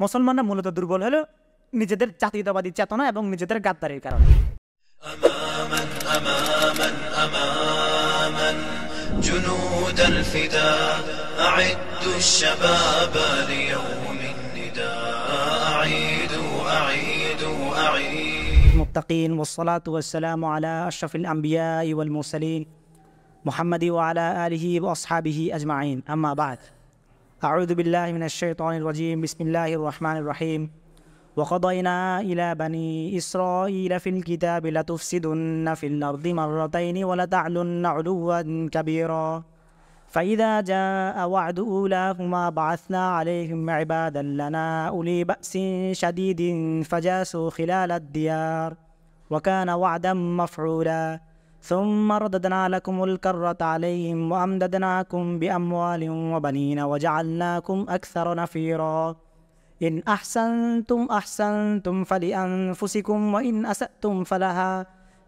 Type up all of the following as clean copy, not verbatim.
মুসলমানরা মূলত দুর্বল হলো নিজেদের জাতীয়তাবাদী চেতনা এবং নিজেদের গাদ্দারির কারণে। أماما أماما أماما جنود الفداء أعدوا الشباب ليوم النداء أعيدوا أعيدوا أعيدوا المتقين والصلاة والسلام على أشرف الأنبياء والمرسلين محمد وعلى آله وأصحابه أجمعين أما بعد أعوذ بالله من الشيطان الرجيم بسم الله الرحمن الرحيم وقضينا إلى بني إسرائيل في الكتاب لتفسدن في الأرض مرتين ولتعلن علوا كبيرا فإذا جاء وعد أولاهما بعثنا عليهم عبادا لنا أولي بأس شديد فجاسوا خلال الديار وكان وعدا مفعولا ثم رددنا لكم الكرة عليهم وأمددناكم بأموال وبنين وجعلناكم أكثر نفيرا إن أحسنتم أحسنتم فلأنفسكم وإن أسأتم فلها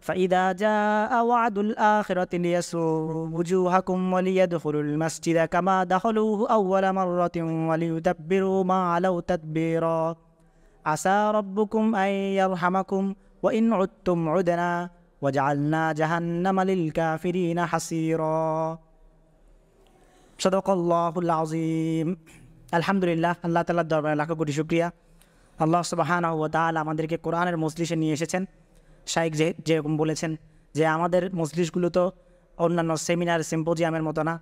فإذا جاء وعد الآخرة ليسوءوا وجوهكم وليدخلوا المسجد كما دخلوه أول مرة وليتبروا ما علوا تتبيرا عسى ربكم أن يرحمكم وإن عدتم عدنا وجعلنا جهنم للكافرين حصيرا صدق الله العظيم। আলহামদুলিল্লাহ, আল্লাহ তাআলার দরবারে লাখো কোটি শুকরিয়া। আল্লাহ সুবহানাহু ওয়া তাআলা আমাদেরকে কোরআনের মজলিসে নিয়ে এসেছেন। শাইখ যেরকম বলেছেন যে আমাদের মজলিসগুলো তো অন্যান্য সেমিনার সিম্পোজিয়ামের মতো না,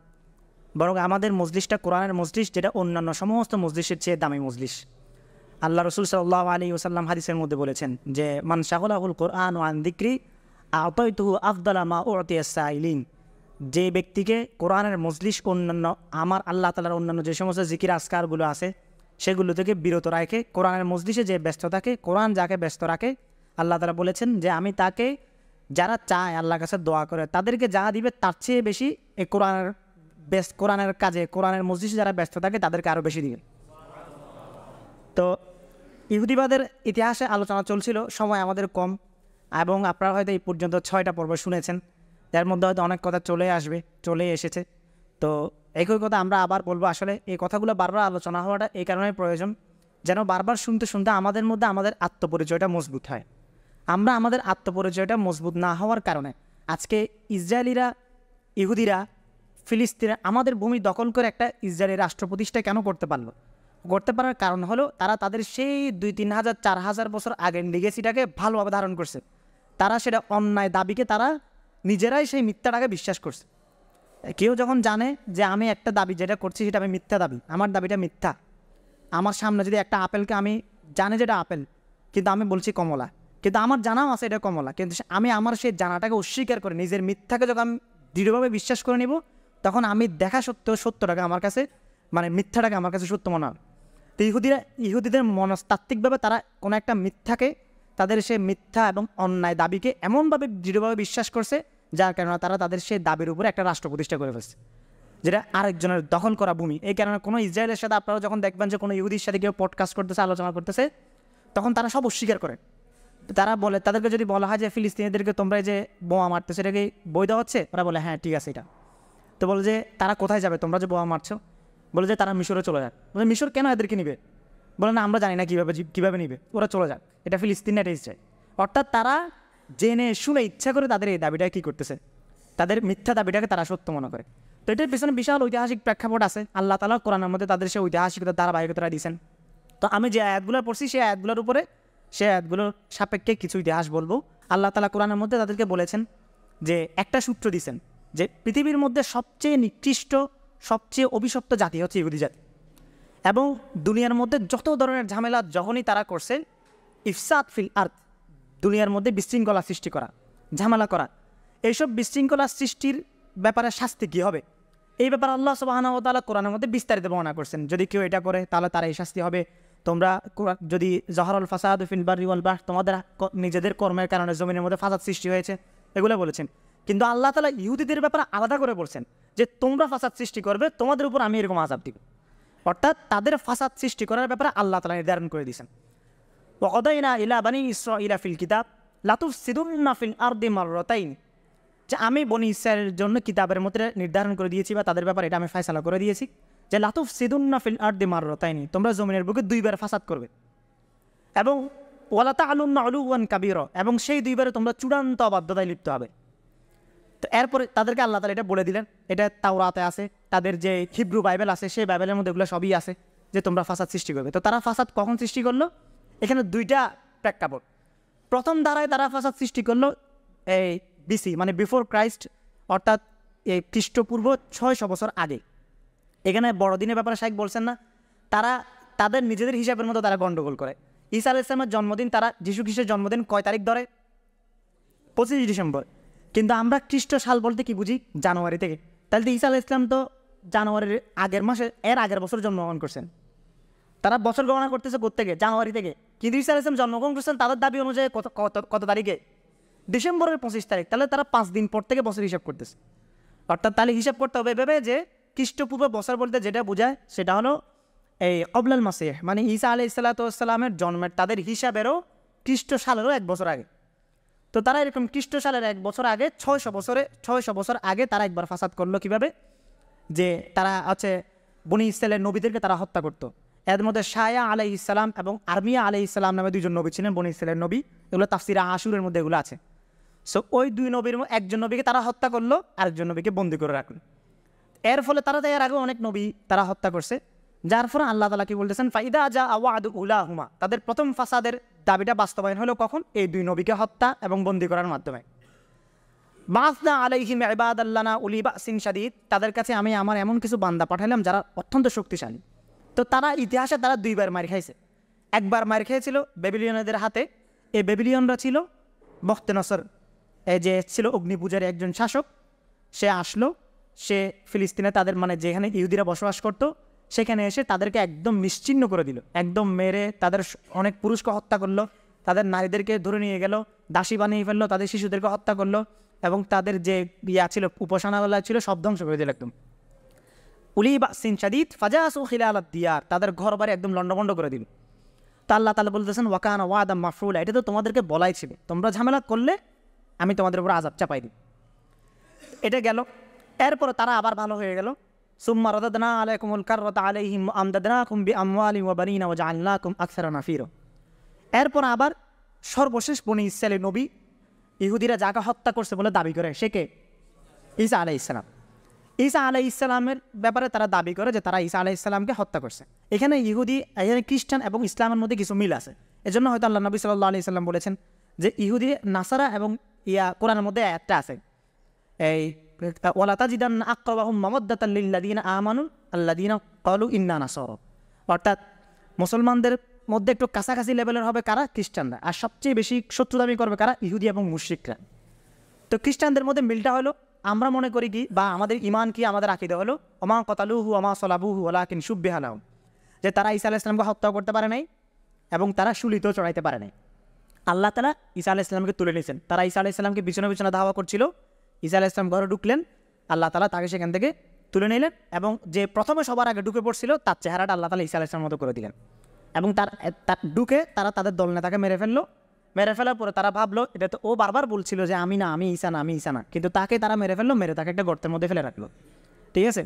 বরং আমাদের মজলিসটা কোরআনের মজলিস, যেটা অন্যান্য সমস্ত মজলিসের চেয়ে দামি মজলিস। আল্লাহ রসুল সাল্লাল্লাহু আলাইহি ওয়াসাল্লাম হাদিসের মধ্যে বলেছেন যে মান শাগলাহুল কোরআন আন যিকরি আ'তাইতুহু আফদালা মা উ'তিয়াস সাইলিন। যে ব্যক্তিকে কোরআনের মজলিস অন্যান্য আমার আল্লাহ তাআলার অন্যান্য যে সমস্ত জিকির আসকারগুলো আছে সেগুলো থেকে বিরত রাখে, কোরআনের মজলিসে যে ব্যস্ত থাকে, কোরআন যাকে ব্যস্ত রাখে, আল্লাহ তাআলা বলেছেন যে আমি তাকে, যারা চায় আল্লাহর কাছে দোয়া করে, তাদেরকে যা দিবে তার চেয়ে বেশি এই কোরআনের কাজে, কোরআনের মজলিসে যারা ব্যস্ত থাকে তাদেরকে আরও বেশি দিবে। তো ইহুদিবাদের ইতিহাসে আলোচনা চলছিল, সময় আমাদের কম, এবং আপনারা হয়তো এই পর্যন্ত 6টা পর্ব শুনেছেন, এর মধ্যে হয়তো অনেক কথা চলে এসেছে। তো একই কথা আমরা আবার বলবো। আসলে এই কথাগুলো বারবার আলোচনা হওয়াটা এই কারণে প্রয়োজন, যেন বারবার শুনতে শুনতে আমাদের মধ্যে আমাদের আত্মপরিচয়টা মজবুত হয়। আমরা আমাদের আত্মপরিচয়টা মজবুত না হওয়ার কারণে আজকে ইসরায়েলিরা, ইহুদিরা, ফিলিস্তিনে আমাদের ভূমি দখল করে একটা ইসরায়েলি রাষ্ট্র প্রতিষ্ঠা কেন করতে পারার কারণ হলো তারা তাদের সেই 2-3 হাজার 4 হাজার বছর আগের লিগেসিটাকে ভালোভাবে ধারণ করছে। তারা সেটা অন্যায় দাবিকে তারা নিজেরাই সেই মিথ্যাটাকে বিশ্বাস করছে। কেউ যখন জানে যে আমি একটা দাবি যেটা করছি সেটা আমি মিথ্যা দাবি, আমার দাবিটা মিথ্যা, আমার সামনে যদি একটা আপেলকে আমি জানি যেটা আপেল, কিন্তু আমি বলছি কমলা, কিন্তু আমার জানাও আছে এটা কমলা, কিন্তু আমি আমার সেই জানাটাকে অস্বীকার করে নিজের মিথ্যাকে যখন আমি দৃঢ়ভাবে বিশ্বাস করে নিব, তখন আমি দেখা সত্ত্বেও সত্যটাকে আমার কাছে, মানে মিথ্যাটাকে আমার কাছে সত্য মনে হয়। তো ইহুদিদের মনস্তাত্ত্বিকভাবে তারা কোনো একটা মিথ্যাকে, তাদের সে মিথ্যা এবং অন্যায় দাবিকে এমনভাবে দৃঢ়ভাবে বিশ্বাস করছে যার কারণে তারা তাদের সেই দাবির উপরে একটা রাষ্ট্র প্রতিষ্ঠা করে ফেলছে, যেটা আরেকজনের দখল করা ভূমি। এই কারণে কোনো ইসরায়েলের সাথে আপনারা যখন দেখবেন যে কোনো ইহুদির সাথে কেউ পডকাস্ট করতেছে, আলোচনা করতেছে, তখন তারা সব অস্বীকার করে। তারা বলে, তাদেরকে যদি বলা হয় যে ফিলিস্তিনিদেরকে তোমরা যে বোমা মারতেছো এটা কি বৈধ হচ্ছে, ওরা বলে হ্যাঁ ঠিক আছে এটা। তো বলে যে তারা কোথায় যাবে তোমরা যে বোমা মারছো? বলে যে তারা মিশরে চলে যাক। বলে মিশর কেন এদেরকে নিবে? বলে না আমরা জানি না কীভাবে নিবে, ওরা চলে যাক, এটা ফিলিস্তিন না এটা ইসরায়েল। অর্থাৎ তারা জেনে শুনে ইচ্ছা করে তাদের এই দাবিটা কী করতেছে, তাদের মিথ্যা দাবিটাকে তারা সত্য মনে করে। তো এটার পেছনে বিশাল ঐতিহাসিক প্রেক্ষাপট আছে। আল্লাহ তাআলা কোরআনের মধ্যে তাদের সেই ঐতিহাসিকতা ধারাবাহিকতা দিয়েছেন। তো আমি যে আয়াতগুলো পড়ছি সেই আয়াতগুলোর উপরে, সেই আয়াতগুলোর সাপেক্ষে কিছু ইতিহাস বলবো। আল্লাহ তাআলা কোরআনের মধ্যে তাদেরকে বলেছেন যে একটা সূত্র দিয়েছেন যে পৃথিবীর মধ্যে সবচেয়ে নিকৃষ্ট, সবচেয়ে অভিশপ্ত জাতি হচ্ছে ইহুদি জাতি, এবং দুনিয়ার মধ্যে যত ধরনের ঝামেলা যখনই তারা করছে, ইফসাদ ফিল আরদ, দুনিয়ার মধ্যে বিশৃঙ্খলা সৃষ্টি করা, ঝামেলা করা, এইসব বিশৃঙ্খলা সৃষ্টির ব্যাপারে শাস্তি কী হবে, এই ব্যাপারে আল্লাহ সুবহানাহু ওয়া তাআলা কোরআনের মধ্যে বিস্তারিত বর্ণনা করছেন। যদি কেউ এটা করে তাহলে তার এই শাস্তি হবে। তোমরা যদি জহরুল ফাসাদু ফিল বাররি ওয়াল বাহর, তোমাদের নিজেদের কর্মের কারণে জমিনের মধ্যে ফাসাদ সৃষ্টি হয়েছে, এগুলো বলেছেন। কিন্তু আল্লাহ তাআলা ইহুদিদের ব্যাপারে আলাদা করে বলছেন যে তোমরা ফাসাদ সৃষ্টি করবে, তোমাদের উপর আমি এরকম আযাব দিব। অর্থাৎ তাদের ফাসাদ সৃষ্টি করার ব্যাপারে আল্লাহ তাআলা নির্ধারণ করে দিয়েছেন। ওয়াকাদাইনা ইলা বানি ইসরাঈলা ফিল কিতাব লাতুফসিদুন্না ফিল আরদি মাররাতাইন, যে আমি বনি ইসরাঈলের জন্য কিতাবের মধ্যে নির্ধারণ করে দিয়েছি বা তাদের ব্যাপারে এটা আমি ফয়সালা করে দিয়েছি যে লাতুফ সিদুন্না ফিল আরদি মাররাতাইনি, তোমরা জমিনের বুকে দুইবার ফাসাদ করবে, এবং ওয়ালা তা'লুন্না উলুওয়ান কাবীরা, এবং সেই দুইবারে তোমরা চূড়ান্ত অবাধ্যতায় লিপ্ত হবে। তো এরপরে তাদেরকে আল্লাহ তাআলা এটা বলে দিলেন, এটা তাওরাতে আছে, তাদের যে হিব্রু বাইবেল আছে সেই বাইবেলের মধ্যে এগুলো সবই আছে যে তোমরা ফাসাদ সৃষ্টি করবে। তো তারা ফাসাদ কখন সৃষ্টি করলো? এখানে দুইটা প্রেক্ষাপট। প্রথম ধারায় তারা ফাসাদ সৃষ্টি করলো এই বিসি মানে বিফোর ক্রাইস্ট, অর্থাৎ এই খ্রিস্টপূর্ব 600 বছর আগে। এখানে বড়দিনের ব্যাপারে শাইখ বলছেন না, তারা তাদের নিজেদের হিসাবের মতো তারা গণ্ডগোল করে। ঈসা আলাইহিস সালামের জন্মদিন, তারা যীশু খ্রিস্টের জন্মদিন কয় তারিখ ধরে? 25 ডিসেম্বর। কিন্তু আমরা খ্রিস্ট সাল বলতে কি বুঝি? জানুয়ারি থেকে। তাহলে তো ঈসা আলাইহিস সালাম তো জানুয়ারির আগের মাসে, এর আগের বছর জন্মগ্রহণ করছেন। তারা বছর গণনা করতেছে কোত্থেকে? জানুয়ারি থেকে। কিন্তু ঈসা আলাইহিস সালাম জন্মগ্রহণ করছেন তাদের দাবি অনুযায়ী কত তারিখে? ডিসেম্বরের 25 তারিখ। তাহলে তারা 5 দিন পর থেকে বছর হিসাব করতেছে। অর্থাৎ তাহলে হিসাব করতে হবে এভাবে যে খ্রিস্টপূর্ব বছর বলতে যেটা বোঝায় সেটা হলো এই কবলাল মাসিহ, মানে ঈসা আলাইহিস সালামের জন্মের তাদের হিসাবেরও খ্রিস্ট সালেরও 1 বছর আগে। তো তারা এরকম খ্রিস্ট সালের 1 বছর আগে 600 বছর আগে তারা একবার ফাসাদ করলো। কিভাবে? যে তারা হচ্ছে বনি ইসরাইলের নবীদেরকে তারা হত্যা করতো। এর মধ্যে শায়া আলাইহিস সালাম এবং আরমিয়া আলাইহিস সালাম নামে 2জন নবী ছিলেন, বনি ইসরাইলের নবী। এগুলো তাফসিরে আশুরের মধ্যে এগুলো আছে। সো ওই 2 নবীর একজন নবীকে তারা হত্যা করলো, আরেকজন নবীকে বন্দী করে রাখলো। এর ফলে তারা এর আগে অনেক নবী তারা হত্যা করছে, যার ফলে আল্লাহ তাআলা কি বলতেছেন? ফাইদা জা ওয়াদু উলাহুমা, তাদের প্রথম ফাসাদের দাবিটা বাস্তবায়ন হলো কখন? এই 2 নবীকে হত্যা এবং বন্দী করার মাধ্যমে। বাসনা আলাইহিম ইবাদাল্লানা উলি বাসিন শাদীদ, তাদের কাছে আমি আমার এমন কিছু বান্দা পাঠালাম যারা অত্যন্ত শক্তিশালী। তো তারা ইতিহাসে তারা 2বার মার খাইছে। একবার মার খেয়েছিল বেবিলিয়নদের হাতে। এই বেবিলিয়নরা ছিল বখতেনসর, এই যে ছিল অগ্নিপূজার একজন শাসক। সে আসলো, সে ফিলিস্তিনে তাদের মানে যেখানে ইহুদিরা বসবাস করত সেখানে এসে তাদেরকে একদম নিশ্চিহ্ন করে দিল, একদম মেরে তাদের অনেক পুরুষকে হত্যা করলো, তাদের নারীদেরকে ধরে নিয়ে গেল, দাসী বানিয়ে ফেললো, তাদের শিশুদেরকে হত্যা করলো, এবং তাদের যে ছিল উপাসনালয় ছিল সব ধ্বংস করে দিল একদম। উলি বাসিন শাদীদ ফাজাসু খিলালাদ দিয়ার, তাদের ঘর বাড়ি একদম লন্ডভন্ড করে দিল। তা আল্লাহ তাআলা বলতেছেন ওয়াকানা ওয়াদাম মাফউলা, এটা তো তোমাদেরকে বলাই ছিল, তোমরা ঝামেলা করলে আমি তোমাদের উপর আযাব চাপাই দিই। এটা গেল। এরপর তারা আবার ভালো হয়ে গেল। সুম্মা রাদাদনা আলাইকুমুল কাররাতা আলাইহিম আমদাদনাকুম বিআমওয়ালিন ওয়া বানিনা ওয়া জাআলনাকুম আকসারা নাফীরা। এরপর আবার সর্বশেষ বনি ইসরাইলের নবী ইহুদিরা যাকে হত্যা করছে বলে দাবি করে, সে কে? ঈসা আলাইহিস সালাম। ঈসা আলাইহিস সালামের ব্যাপারে তারা দাবি করে যে তারা ঈসা আলাইহিস সালামকে হত্যা করছে। এখানে ইহুদি, এখানে খ্রিস্টান এবং ইসলামের মধ্যে কিছু মিল আছে। এজন্য হয়তো আল্লাহ নবী সাল্লাল্লাহু আলাইহি সাল্লাম বলেছেন যে ইহুদি, নাসারা এবং কোরআনের মধ্যে একটা আছে, এই ওয়ালা তাজিদান্না আকরাবাহুম মাওয়াদ্দাতান লিল্লাযিনা আমানু আল্লাযিনা ক্বালু ইন্না নাসারা। অর্থাৎ মুসলমানদের মধ্যে একটু কাছাকাছি লেভেলের হবে কারা? খ্রিস্টানরা। আর সবচেয়ে বেশি শত্রুতামি করবে কারা? ইহুদি এবং মুশরিকরা। তো খ্রিস্টানদের মধ্যে মিলটা হলো, আমরা মনে করি কি, বা আমাদের ঈমান কি, আমাদের আকীদা হলো ওমা কাতালুহু ওমা সালাবুহু ওয়ালাকিন শুব্বিহা লাহুম, যে তারা ঈসা আলাইহিস সালামকে হত্যা করতে পারে নাই এবং তারা শুলিতেও চড়াইতে পারে নাই। আল্লাহ তাআলা ঈসা আলাইহিস সালামকে তুলে নিয়েছেন। তারা ঈসা আলাইহিস সালামকে বিছানা বিছানা ধাওয়া করছিল, ঈসা আলাইহিস সালাম ঘরে ঢুকলেন, আল্লাহ তাআলা তাকে সেখান থেকে তুলে নিলেন, এবং যে প্রথমে সবার আগে ঢুকে পড়ছিল তার চেহারাটা আল্লাহ তাআলা ঈসা আলাইহিস সালামের মতো করে দিলেন। এবং তার ঢুকে তারা তাদের দলনেতাকে মেরে ফেললো। মেরে ফেলার পরে তারা ভাবলো, এটা তো ও বারবার বলছিল যে আমি না, আমি ঈসা না, আমি ঈসা না, কিন্তু তাকে তারা মেরে ফেললো, মেরে তাকে একটা গর্তের মধ্যে ফেলে রাখলো। ঠিক আছে?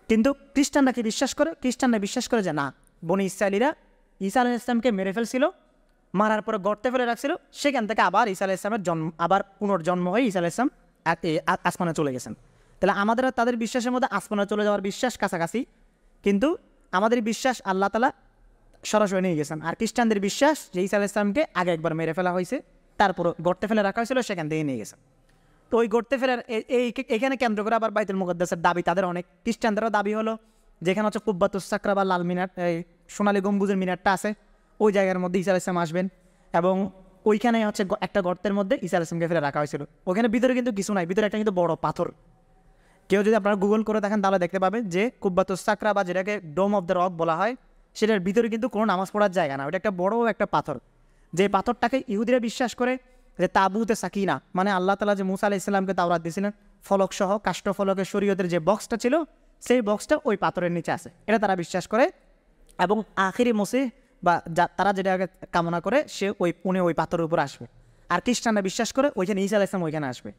কিন্তু খ্রিস্টানরা কি বিশ্বাস করে? খ্রিস্টানরা বিশ্বাস করে যে না, বনি ইসরাইলীরা ঈসা আলাইহিস সালামকে মেরে ফেলছিল, মারার পরে গর্তে ফেলে রাখছিল, সেখান থেকে আবার ঈসা আলাইহিস সালামের জন্ম, আবার পুনর্জন্ম হয়ে ঈসা আলাইহিস সালাম আসমানে চলে গেছেন। তাহলে আমাদের তাদের বিশ্বাসের মধ্যে আসমানে চলে যাওয়ার বিশ্বাস কাছাকাছি, কিন্তু আমাদের বিশ্বাস আল্লাহ তাআলা সরাসরি নিয়ে গেছেন। আর খ্রিস্টানদের বিশ্বাস যে ঈসা আলাইহিস সালামকে আগে একবার মেরে ফেলা হয়েছে, তারপর গর্তে ফেলে রাখা হয়েছিল, সেখান থেকে নিয়ে গেছেন। তো ওই গর্তে ফেলার এখানে কেন্দ্র করে আবার বাইতুল মুকাদ্দাসের দাবি তাদের অনেক। খ্রিস্টানদেরও দাবি হলো যেখানে হচ্ছে কুব্বাতুস সাকরা বা লাল মিনার, এই সোনালী গম্বুজের মিনারটা আছে, ওই জায়গার মধ্যে ঈসা আলাইহিস সালাম আসবেন, এবং ওইখানে হচ্ছে একটা গর্তের মধ্যে ঈসা আলাইহিস সালামকে ফেলে রাখা হয়েছিল। ওখানে ভিতরে কিন্তু কিছু নাই, ভিতরে একটা কিন্তু বড় পাথর। কেউ যদি আপনারা গুগল করে দেখেন তাহলে দেখতে পাবেন যে কুব্বাতুস সাকরা বা যেটাকে ডোম অফ দ্য রক বলা হয়, সেটার ভিতরে কিন্তু কোনো নামাজ পড়ার জায়গা না, ওটা একটা বড় একটা পাথর। যে পাথরটাকে ইহুদিরা বিশ্বাস করে যে তাবুতে সাকিনা, মানে আল্লাহ তাআলা যে মূসা আলাইহিস সালামকে তাওরাত দিয়েছিলেন ফলক সহ, কাষ্ঠ ফলকের শরীয়তের যে বক্সটা ছিল, সেই বক্সটা ওই পাথরের নিচে আছে, এটা তারা বিশ্বাস করে। এবং আখিরি মসিহ বা তারা যেটাকে কামনা করে সে ওই পাথরের উপর আসবে। আর খ্রিস্টানরা বিশ্বাস করে ওইখানে ঈসা আলাইহিস সালাম ওইখানে আসবে।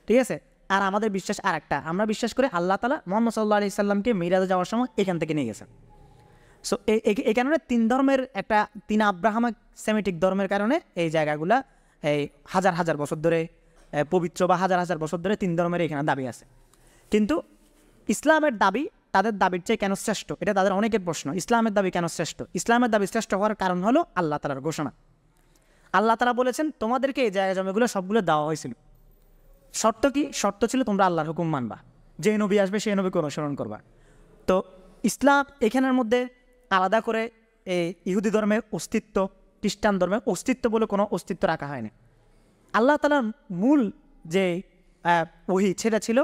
ঠিক আছে? আর আমাদের বিশ্বাস আর একটা, আমরা বিশ্বাস করি আল্লাহ তাআলা মুহাম্মদ সাল্লাল্লাহু আলাইহি সাল্লামকে মিরাজে যাওয়ার সময় এখান থেকে নিয়ে গেছেন। সো এই কারণে তিন ধর্মের একটা, তিন আব্রাহামিক সেমিটিক ধর্মের কারণে এই জায়গাগুলা এই হাজার হাজার বছর ধরে পবিত্র বা হাজার হাজার বছর ধরে তিন ধর্মের এখানে দাবি আছে। কিন্তু ইসলামের দাবি তাদের দাবির চেয়ে কেন শ্রেষ্ঠ, এটা তাদের অনেকের প্রশ্ন। ইসলামের দাবি কেন শ্রেষ্ঠ? ইসলামের দাবি শ্রেষ্ঠ হওয়ার কারণ হলো আল্লাহ তাআলার ঘোষণা। আল্লাহ তাআলা বলেছেন তোমাদেরকে এই জায়গা জমিগুলো সবগুলো দেওয়া হয়েছিল। শর্ত কি? শর্ত ছিল তোমরা আল্লাহর হুকুম মানবা, যে নবী আসবে সেই নবীকে অনুসরণ করবা। তো ইসলাম এখানের মধ্যে আলাদা করে এই ইহুদি ধর্মের অস্তিত্ব, খ্রিস্টান ধর্মের অস্তিত্ব বলে কোনো অস্তিত্ব রাখা হয়নি। আল্লাহ তাআলার মূল যে ওহী সেটা ছিল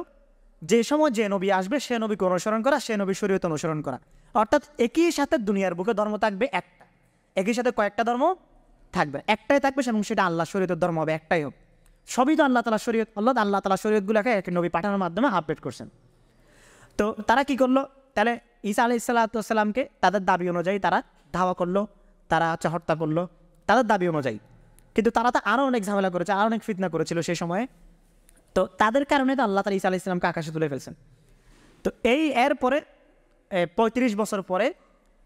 যে সময় যে নবী আসবে সে নবীকে অনুসরণ করা, সে নবী শরীয়ত অনুসরণ করা। অর্থাৎ একই সাথে দুনিয়ার বুকে ধর্ম থাকবে একটা, একই সাথে কয়েকটা ধর্ম থাকবে, একটাই থাকবে এবং সেটা আল্লাহ শরীয়তের ধর্ম হবে, একটাই হোক। সবই তো আল্লাহ তাআলা শরীয়ত, আল্লাহ তাআলা শরীয়তগুলোকে এক নবী পাঠানোর মাধ্যমে আপডেট করছেন। তো তারা কি করলো? তাহলে ঈসা আলাইহিস সালামকে তাদের দাবি অনুযায়ী তারা ধাওয়া করলো, তারা হত্যা করলো তাদের দাবি অনুযায়ী। কিন্তু তারা তো আরও অনেক ঝামেলা করেছে, আরও অনেক ফিতনা করেছিল সেই সময়ে। তো তাদের কারণে তো আল্লাহ তাআলা ঈসা আলাইহিস সালামকে আকাশে তুলে ফেলছেন। তো এরপরে 35 বছর পরে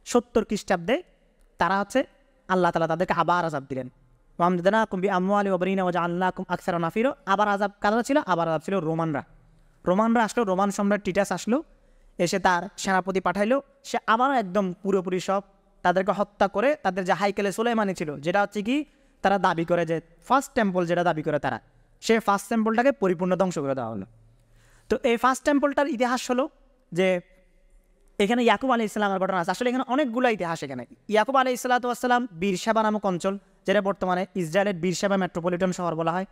70 খ্রিস্টাব্দে তারা আল্লাহ তাআলা তাদেরকে আবার আযাব দিলেন। ওয়ামদাদনাকুম বিআমওয়ালি ওয়া বানিনা ওয়াজআলনাকুম আকসারা নাফিরা। আবার আযাব কারা ছিল? আবার আযাব ছিল রোমানরা আসলো, রোমান সম্রাট টিটাস আসলো, এসে তার সেনাপতি পাঠাইলো। সে আবারও একদম পুরোপুরি সব তাদেরকে হত্যা করে তাদের যে হাইকেলে সুলাইমানি ছিল, যেটা কি তারা দাবি করে যে ফার্স্ট টেম্পল যেটা দাবি করে তারা, সেই ফার্স্ট টেম্পলটাকে পরিপূর্ণ ধ্বংস করে দেওয়া হলো। তো এই ফার্স্ট টেম্পলটার ইতিহাস হলো যে এখানে ইয়াকুব আলাইহিস সালামের ঘটনা আছে। আসলে এখানে অনেকগুলো ইতিহাস। এখানে ইয়াকুব আলাইহিস সালাম বীরশেবা নামক অঞ্চল, যেটা বর্তমানে ইসরায়েলের বীরশেবা মেট্রোপলিটন শহর বলা হয়,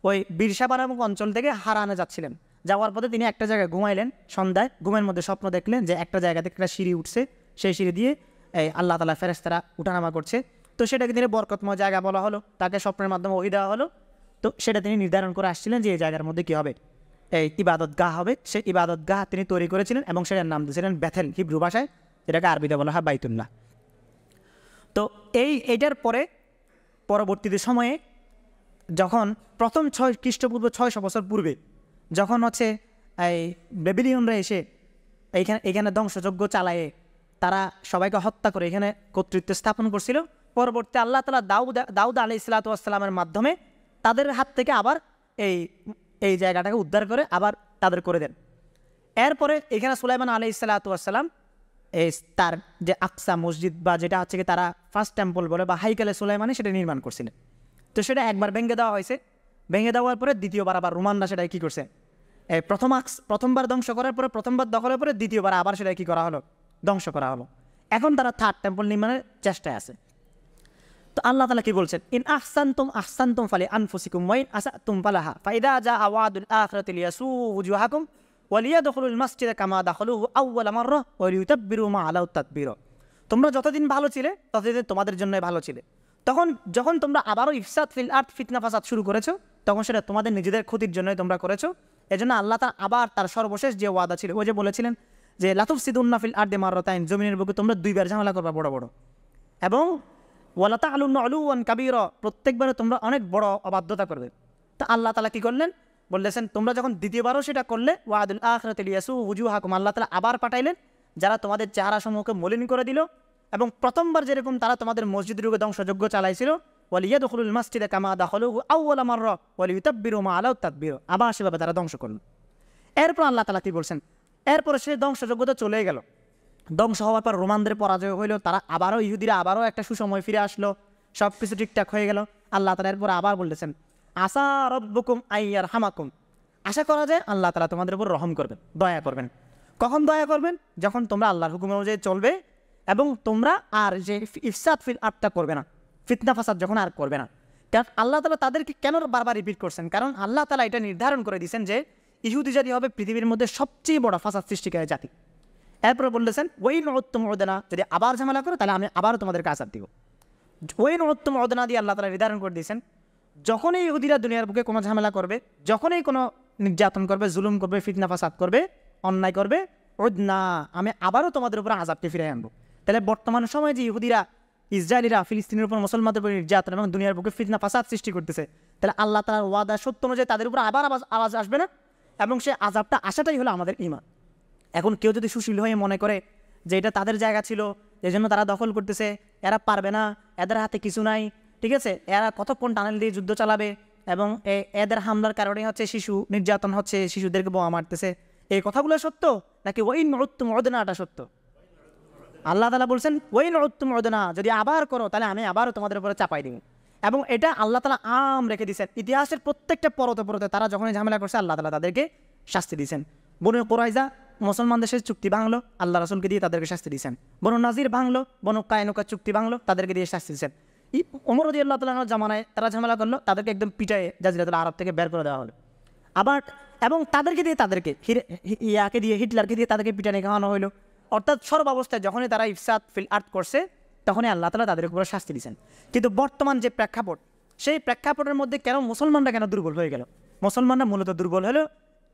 ওই বীরশেবা নামক অঞ্চল থেকে হারানে যাচ্ছিলেন। যাওয়ার পথে তিনি একটা জায়গায় ঘুমাইলেন, সন্ধ্যায় ঘুমের মধ্যে স্বপ্ন দেখলেন যে একটা জায়গা থেকে একটা সিঁড়ি উঠছে, সেই সিঁড়ি দিয়ে এই আল্লাহ তাআলা ফেরেশতারা উঠানামা করছে। তো সেটাকে তিনি বরকতময় জায়গা বলা হলো, তাকে স্বপ্নের মাধ্যমে ওহী দেওয়া হলো। তো সেটা তিনি নির্ধারণ করে আসছিলেন যে এই জায়গার মধ্যে কী হবে, এই ইবাদতগাহ হবে। সেই ইবাদতগাহ তিনি তৈরি করেছিলেন এবং সেটার নাম দিয়েছিলেন বেথেল, হিব্রু ভাষায়, যেটাকে আরবিতে বলা হয় বাইতুল্লাহ। তো এইটার পরবর্তীতে সময়ে যখন প্রথম খ্রিস্টপূর্ব 600 বছর পূর্বে যখন এই বেবিলিয়নরা এসে এখানে ধ্বংসযজ্ঞ চালায়ে তারা সবাইকে হত্যা করে এখানে কর্তৃত্ব স্থাপন করছিল, পরবর্তী আল্লাহ তাআলা দাউদ আলাইহিস সালামের মাধ্যমে তাদের হাত থেকে আবার এই জায়গাটাকে উদ্ধার করে আবার তাদের করে দেন। এরপরে এখানে সুলাইমান আলাইহিস সালাম তার যে আকসা মসজিদ বা যেটা কি তারা ফার্স্ট টেম্পল বলে বা হাইকালে সুলাইমানি, সেটা নির্মাণ করছিলেন। তো সেটা একবার ভেঙে দেওয়া হয়েছে। ভেঙে দেওয়ার পরে দ্বিতীয়বার আবার রোমানরা সেটা কী করছে, প্রথমবার ধ্বংস করার পরে, প্রথমবার দখলের পরে দ্বিতীয়বার আবার সেটা কী করা হলো, ধ্বংস করা হলো। এখন তারা থার্ড টেম্পল নির্মাণের চেষ্টায় আছে। তো আল্লাহ তাআলা কি বলছেন, ইন আহসানতুম ফালি আনফুসিকুম ওয়া ইন আসাতুম ফালাহা ফাইদা জাআ ওয়াদুল আখিরাতি লিয়াসু ওয়াজুহাকুম ওয়া লিয়াদখুলুল মাসজিদা কামা দাখালুহু আউওয়ালা মাররা ওয়া লিইতাব্বিরু মা আলাউ তাদবীরা। তোমরা যতদিন ভালো ছিলে ততদিন তোমাদের জন্যই ভালো ছিলে। যখন তোমরা আবারও ইফসাদ ফিল আরদ, ফিতনা ফাসাদ শুরু করেছো, তখন সেটা তোমাদের নিজেদের ক্ষতির জন্যই তোমরা করেছো। এজন্য আল্লাহ তাআলা আবার তার সর্বশেষ যে ওয়াদা ছিল, ওই যে বলেছিলেন যে লাতুফসিদুন্না ফিল আরদি মাররাতাইন, জমিনের বুকে তোমরা 2 বার ঝামেলা করবা বড় বড়, এবং ওয়ালা তা'আলুন্না উলুওয়ান কাবীরা, প্রত্যেকবারে তোমরা অনেক বড় অবাধ্যতা করবে। তো আল্লাহ তাআলা কি করলেন, বললেন তোমরা যখন দ্বিতীয়বারও সেটা করলে, ওয়াদুল আখিরাতি লিয়াসু ওয়াজুহাকুম, আল্লাহ তাআলা আবার পাঠাইলেন যারা তোমাদের চেহারা সমূহকে মলিন করে দিল, এবং প্রথমবার যেরকম তারা তোমাদের মসজিদের উপরে ধ্বংসযজ্ঞ চালাইছিল, ওয়ালিয়াদখুলুল মাসজিদা কামা দাখালুহু আউওয়ালা মাররা ওয়া লিইতাব্বিরু মা আলাউ তাদবীরা, আবার সেভাবে তারা ধ্বংস করল। এরপর আল্লাহ তাআলা কি বলছেন, এরপরে সেই ধ্বংসযজ্ঞতা চলে গেল। ধ্বংস হওয়ার পর রোমানদের পরাজয় হইল, তারা আবারও ইহুদিরা আবারও একটা সুসময় ফিরে আসলো, সব কিছু ঠিকঠাক হয়ে গেল। আল্লাহ তাআলা এরপর আবার বলতেছেন, আসা রব্বুকুম আইয়ারহামাকুম, আশা করা যায় আল্লাহ তাআলা তোমাদের উপর রহম করবেন, দয়া করবেন। কখন দয়া করবেন? যখন তোমরা আল্লাহর হুকুম অনুযায়ী চলবে এবং তোমরা আর যে ইফসাদ ফিল আরদটা করবে না, ফিতনা ফাসাদ যখন আর করবে না। কারণ আল্লাহ তাআলা তাদেরকে কেন বারবার রিপিট করছেন, কারণ আল্লাহ তাআলা এটা নির্ধারণ করে দিয়েছেন যে ইহুদি জাতি হবে পৃথিবীর মধ্যে সবচেয়ে বড় ফাসাদ সৃষ্টিকারী জাতি। এরপরে বলতেছেন ওই নতুম ওদেনা, যদি আবার ঝামেলা করো তাহলে আমি আবারও তোমাদেরকে আযাব দিব। ওই নতুম ওদেনা দিয়ে আল্লাহ তাআলা নির্ধারণ করে দিয়েছেন, যখনই ইহুদিরা দুনিয়ার বুকে কোনো ঝামেলা করবে, যখনই কোনো নির্যাতন করবে, জুলুম করবে, ফিতনা ফাসাদ করবে, অন্যায় করবে, ওদনা, আমি আবারও তোমাদের উপর আযাবকে ফিরে আনবো। তাহলে বর্তমান সময়ে যে ইহুদিরা, ইসরায়েলিরা ফিলিস্তিনের উপর মুসলমানদের উপর নির্যাতন এবং দুনিয়ার বুকে ফিতনা ফাসাদ সৃষ্টি করতেছে, তাহলে আল্লাহ তাআলার ওয়াদা সত্য অনুযায়ী তাদের উপর আবার আওয়াজ আসবে না? এবং সে আযাবটা আসাটাই হলো আমাদের ঈমান। এখন কেউ যদি সুশীল হয়ে মনে করে যে এটা তাদের জায়গা ছিল, এই জন্য তারা দখল করতেছে, এরা পারবে না, এদের হাতে কিছু নাই, ঠিক আছে, এরা কতক্ষণ টানেল দিয়ে যুদ্ধ চালাবে এবং এদের হামলার কারণে হচ্ছে শিশু নির্যাতন হচ্ছে, শিশুদেরকে বোমা মারতেছে, এই কথাগুলো সত্য নাকি ওই নরুত্তম অদনাটা সত্য? আল্লাহ তাআলা বলছেন ওই নরুত্তম অদনা, যদি আবার করো তাহলে আমি আবারও তোমাদের উপরে চাপাই দিব। এবং এটা আল্লাহ তাআলা আম রেখে দিয়েছেন, ইতিহাসের প্রত্যেকটা পরতে পরতে তারা যখনই ঝামেলা করছে আল্লাহ তাআলা তাদেরকে শাস্তি দিয়েছেন। বনু কুরাইজা মুসলমানদের সাথে চুক্তি ভাঙলো, আল্লাহ রাসূলকে দিয়ে তাদেরকে শাস্তি দিয়েছেন। বনু নাজির ভাঙলো, বনু কায়নুকা চুক্তি ভাঙলো, তাদেরকে দিয়ে শাস্তি দিয়েছেন। ওমর রাদিয়াল্লাহু তাআলা আনহুর জামানায় তারা ঝামেলা করলো, তাদেরকে একদম পিটায়ে জাজিরাতুল আরব থেকে বের করে দেওয়া হলো। আবার এবং তাদেরকে দিয়ে হিটলারকে দিয়ে তাদেরকে পিটানি খাওয়ানো হলো। অর্থাৎ সর্বাবস্থায় যখনই তারা ইফসাদ ফিল আর্থ করছে তখনই আল্লাহ তাআলা তাদের উপরে শাস্তি দিয়েছেন। কিন্তু বর্তমান যে প্রেক্ষাপট, সেই প্রেক্ষাপটের মধ্যে কেন মুসলমানরা কেন দুর্বল হয়ে গেল? মুসলমানরা মূলত দুর্বল হলো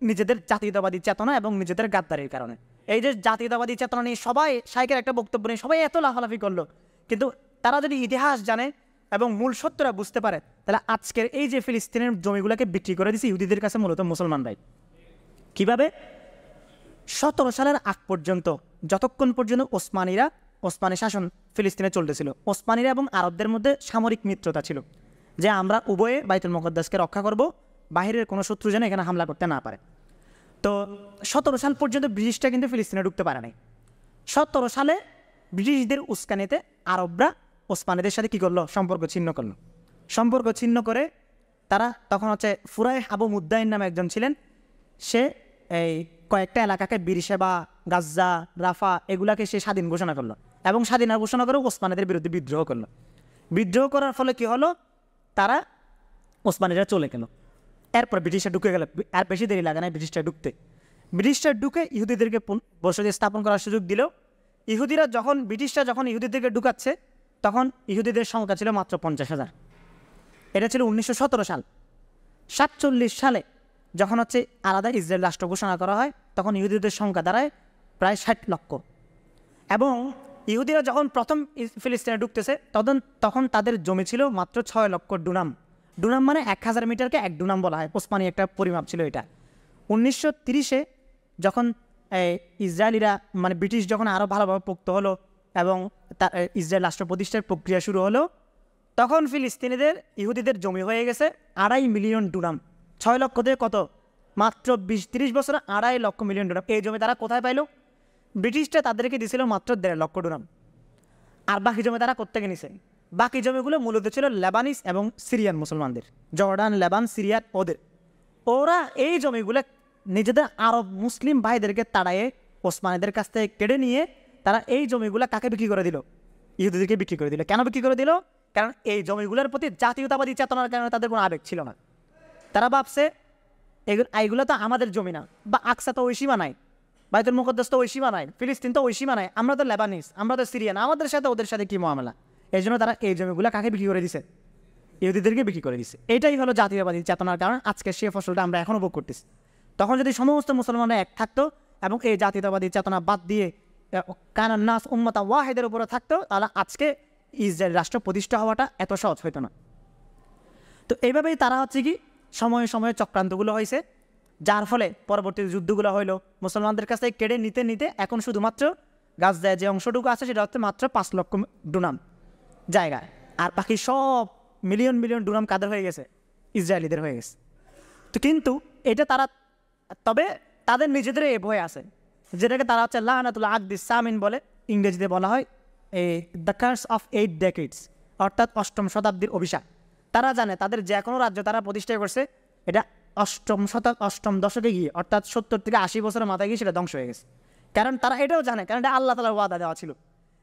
নিজেদের জাতীয়তাবাদী চেতনা এবং নিজেদের গাদ্দারির কারণে। এই যে জাতীয়তাবাদী চেতনা নিয়ে সবাই, শাইখের একটা বক্তব্য নিয়ে সবাই এত লাফালাফি করলো, কিন্তু তারা যদি ইতিহাস জানে এবং মূল সত্যটা বুঝতে পারে, তাহলে আজকের এই যে ফিলিস্তিনের জমিগুলোকে বিক্রি করে দিয়েছে ইহুদিদের কাছে মূলত মুসলমানরাই। কীভাবে? 17 সালের আগ পর্যন্ত, যতক্ষণ পর্যন্ত ওসমানী শাসন ফিলিস্তিনে চলতেছিল, ওসমানীরা এবং আরবদের মধ্যে সামরিক মিত্রতা ছিল যে আমরা উভয়ে বাইতুল মুকদ্দাসকে রক্ষা করব, বাহিরের কোনো শত্রু যেন এখানে হামলা করতে না পারে। তো 17 সাল পর্যন্ত ব্রিটিশটা কিন্তু ফিলিস্তিনে ঢুকতে পারে নাই। 17 সালে ব্রিটিশদের উস্কানিতে আরবরা ওসমানীদের সাথে কী করলো? সম্পর্ক ছিন্ন করলো। সম্পর্ক ছিন্ন করে তারা তখন হচ্ছে ফুরাইহ আবু মুদ্দাইন নামে একজন ছিলেন, সে এই কয়েকটা এলাকাকে বিরিশেবা, গাজ্জা, রাফা এগুলাকে সে স্বাধীন ঘোষণা করলো এবং স্বাধীন ঘোষণা করে ওসমানীদের বিরুদ্ধে বিদ্রোহ করলো। বিদ্রোহ করার ফলে কি হলো? তারা ওসমানীরা চলে গেল। এরপর ব্রিটিশরা ঢুকে গেল, আর বেশি দেরি লাগে না ব্রিটিশরা ঢুকতে। ব্রিটিশরা ঢুকে ইহুদিদেরকে বসতি স্থাপন করার সুযোগ দিল। ব্রিটিশরা যখন ইহুদিদেরকে ঢুকাচ্ছে তখন ইহুদিদের সংখ্যা ছিল মাত্র 50,000। এটা ছিল 1917 সাল। 47 সালে যখন হচ্ছে আলাদা ইসরায়েল রাষ্ট্র ঘোষণা করা হয় তখন ইহুদিদের সংখ্যা দাঁড়ায় প্রায় 60 লক্ষ। এবং ইহুদিরা যখন প্রথম ফিলিস্তিনে ঢুকতেছে তখন তাদের জমি ছিল মাত্র 6 লক্ষ ডুনাম। ডুনাম মানে 1000 মিটারকে 1 ডুনাম বলা হয়, ওসমানী একটা পরিমাপ ছিল এটা। 1930-এ যখন ইসরায়েলিরা মানে ব্রিটিশ যখন আরও ভালোভাবে পোক্ত হলো এবং ইসরায়েল রাষ্ট্র প্রতিষ্ঠার প্রক্রিয়া শুরু হলো, তখন ফিলিস্তিনিদের ইহুদিদের জমি হয়ে গেছে 2.5 মিলিয়ন ডুনাম। 6 লক্ষ দিয়ে কত? মাত্র 20-30 বছরে 2.5 লক্ষ মিলিয়ন ডুনাম। এই জমি তারা কোথায় পাইল? ব্রিটিশরা তাদেরকে দিয়েছিল মাত্র 1.5 লক্ষ ডুনাম। আর বাকি জমি তারা কোত্থেকে নিছে? বাকি জমিগুলো মূলত ছিল লেবানিস এবং সিরিয়ান মুসলমানদের, জর্ডান, লেবান, সিরিয়া ওরা এই জমিগুলো নিজেদের আরব মুসলিম ভাইদেরকে তাড়াইয়ে ওসমানীদের কাছ থেকে কেড়ে নিয়ে তারা এই জমিগুলো কাকে বিক্রি করে দিল? ইহুদিদেরকে বিক্রি করে দিল। কেন বিক্রি করে দিল? কারণ এই জমিগুলোর প্রতি জাতীয়তাবাদী চেতনার কারণে তাদের কোনো আবেগ ছিল না। তারা ভাবছে এইগুলো তো আমাদের জমি না, বা আকসা তো ওই সীমা নাই, বাইতুল মুকদ্দাস তো ওই সীমা নাই, ফিলিস্তিন তো ওই সীমা নাই, আমরা তো লেবানিস, আমরা তো সিরিয়ান, আমাদের সাথে ওদের সাথে কী মামলা? এই জন্য তারা এই জমিগুলো কাকে বিক্রি করে দিছে? ইহুদিদেরকে বিক্রি করে দিছে। এটাই হলো জাতীয়তাবাদী চেতনার কারণ। আজকে সে ফসলটা আমরা এখনও ভোগ করতেছি। তখন যদি সমস্ত মুসলমানরা এক থাকতো এবং এই জাতীয়তাবাদী চেতনা বাদ দিয়ে কানান নাস উম্মাতা ওয়াহিদের উপরে থাকতো, তাহলে আজকে ইসরায়েল রাষ্ট্র প্রতিষ্ঠা হওয়াটা এত সহজ হইতো না। তো এইভাবেই তারা হচ্ছে কি সময়ে সময়ে চক্রান্তগুলো হয়েছে, যার ফলে পরবর্তী যুদ্ধগুলো হইলো মুসলমানদের কাছ থেকে কেড়ে নিতে নিতে এখন শুধুমাত্র গাজায় যে অংশটুকু আছে সেটা হচ্ছে মাত্র 5 লক্ষ ডুনাম জায়গায়, আর বাকি সব মিলিয়ন মিলিয়ন ডুনাম কাদের হয়ে গেছে? ইসরায়েলিদের হয়ে গেছে। তো কিন্তু এটা তারা, তবে তাদের নিজেদের এ ভয় আছে, যেটাকে তারা হচ্ছে লানাতুল আকদি সামিন বলে, ইংরেজিতে বলা হয় দ্য কার্স অফ 8 ডেকেডস, অর্থাৎ 8ম শতাব্দীর অভিশাপ। তারা জানে তাদের যে কোনো রাজ্য তারা প্রতিষ্ঠা করছে এটা 8ম দশকে গিয়ে, অর্থাৎ 70 থেকে 80 বছরের মাথায় গিয়ে সেটা ধ্বংস হয়ে গেছে। কারণ তারা এটাও জানে, কারণ এটা আল্লাহ তাআলার ওয়াদা দেওয়া ছিল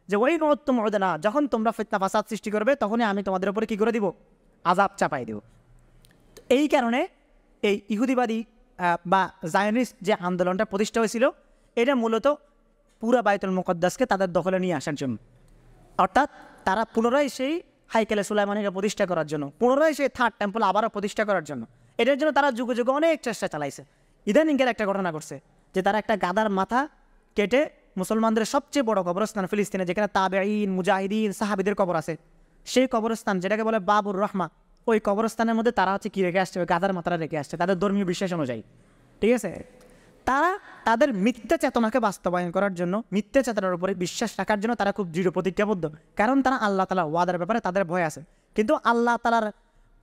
যে ওই নতুন মর্যাদা, যখন তোমরা ফিতনা ফাসাদ সৃষ্টি করবে তখনই আমি তোমাদের উপরে কী করে দিব? আযাব চাপাই দেব। এই কারণে এই ইহুদিবাদী বা জায়নিস্ট যে আন্দোলনটা প্রতিষ্ঠা হয়েছিল, এটা মূলত পুরা বাইতুল মুকদ্দাসকে তাদের দখলে নিয়ে আসার জন্য, অর্থাৎ তারা পুনরায় সেই হাইকেলে সুলাইমানিকে প্রতিষ্ঠা করার জন্য, পুনরায় সেই 3rd টেম্পল আবারও প্রতিষ্ঠা করার জন্য। এটার জন্য তারা যুগে যুগে অনেক চেষ্টা চালাইছে। ইদানিংয়ের একটা ঘটনা করছে যে তারা একটা গাদার মাথা কেটে মুসলমানদের সবচেয়ে বড় কবরস্থান ফিলিস্তিনে, যেখানে তাবেঈন, মুজাহিদিন, সাহাবিদের কবর আছে, সেই কবরস্থান যেটাকে বলে বাবুর রহমা, ওই কবরস্থানের মধ্যে তারা হচ্ছে কী রেখে আসছে? ওই গাদার মাথাটা রেখে আসছে তাদের ধর্মীয় বিশ্বাস অনুযায়ী। ঠিক আছে? তারা তাদের মিথ্যা চেতনাকে বাস্তবায়ন করার জন্য, মিথ্যা চেতনার উপরে বিশ্বাস রাখার জন্য তারা খুব দৃঢ় প্রতিজ্ঞাবদ্ধ, কারণ তারা আল্লাহ তাআলার ওয়াদার ব্যাপারে তাদের ভয় আছে। কিন্তু আল্লাহ তাআলার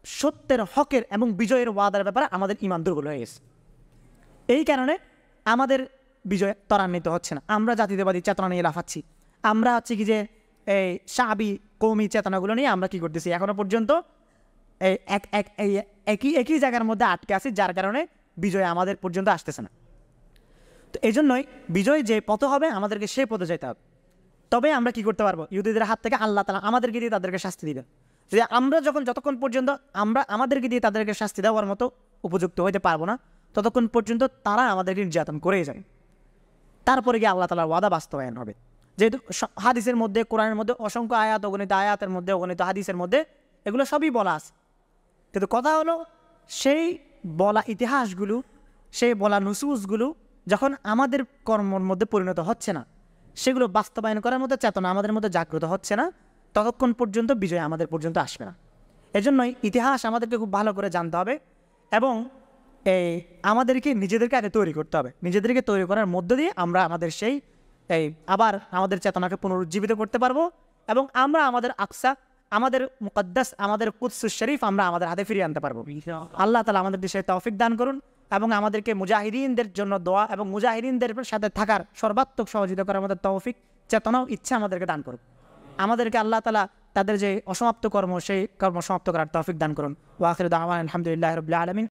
সত্যের, হকের এবং বিজয়ের ওয়াদার ব্যাপারে আমাদের ঈমান দুর্বল হয়ে গেছে। এই কারণে আমাদের বিজয় ত্বরান্বিত হচ্ছে না। আমরা জাতীয়তাবাদী চেতনা নিয়ে লাফাচ্ছি, আমরা হচ্ছে কি যে এই শাবি কৌমি চেতনাগুলো নিয়ে আমরা কি করতেছি, এখনো পর্যন্ত একই জায়গার মধ্যে আটকে আছি, যার কারণে বিজয় আমাদের পর্যন্ত আসতেছে না। তো এই জন্যই বিজয় যে পথ হবে, আমাদেরকে সেই পথে যেতে হবে। তবে আমরা কি করতে পারবো, ইহুদীদের হাত থেকে আল্লাহ তাআলা আমাদেরকে দিয়ে তাদেরকে শাস্তি দিবেন। যে আমরা যতক্ষণ পর্যন্ত আমরা আমাদেরকে দিয়ে তাদেরকে শাস্তি দেওয়ার মতো উপযুক্ত হইতে পারবো না, ততক্ষণ পর্যন্ত তারা আমাদেরকে নির্যাতন করেই যায়। তারপরে গিয়ে আল্লাহ তাআলার ওয়াদা বাস্তবায়ন হবে। যেহেতু হাদিসের মধ্যে, কোরআনের মধ্যে অসংখ্য আয়াত, অগণিত আয়াতের মধ্যে, অগণিত হাদিসের মধ্যে এগুলো সবই বলা আছে। কিন্তু কথা হলো, সেই বলা ইতিহাসগুলো, সেই বলা নুসুসগুলো যখন আমাদের কর্মের মধ্যে পরিণত হচ্ছে না, সেগুলো বাস্তবায়ন করার মতো চেতনা আমাদের মধ্যে জাগ্রত হচ্ছে না, ততক্ষণ পর্যন্ত বিজয় আমাদের পর্যন্ত আসবে না। এজন্যই ইতিহাস আমাদেরকে খুব ভালো করে জানতে হবে এবং আমাদেরকে নিজেদেরকে আগে তৈরি করতে হবে। নিজেদেরকে তৈরি করার মধ্য দিয়ে আমরা আমাদের সেই আবার আমাদের চেতনাকে পুনরুজ্জীবিত করতে পারবো এবং আমরা আমাদের আকসা, আমাদের মুকদ্দাস, আমাদের কুদসুস শরীফ আমরা আমাদের হাতে ফিরিয়ে আনতে পারবো। আল্লাহ তাআলা আমাদের দেশে তৌফিক দান করুন এবং আমাদেরকে মুজাহিদিনদের জন্য দোয়া এবং মুজাহিদিনদের সাথে থাকার সর্বাত্মক সহযোগিতা করার মধ্যে তৌফিক, চেতনা ও ইচ্ছা আমাদেরকে দান করুন। আমাদেরকে আল্লাহ তাআলা তাদের যে অসমাপ্ত কর্ম, সেই কর্ম সমাপ্ত করার তৌফিক দান করুন। ওয়া আখিরু দাওয়ানা আলহামদুলিল্লাহি রাব্বিল আলামিন।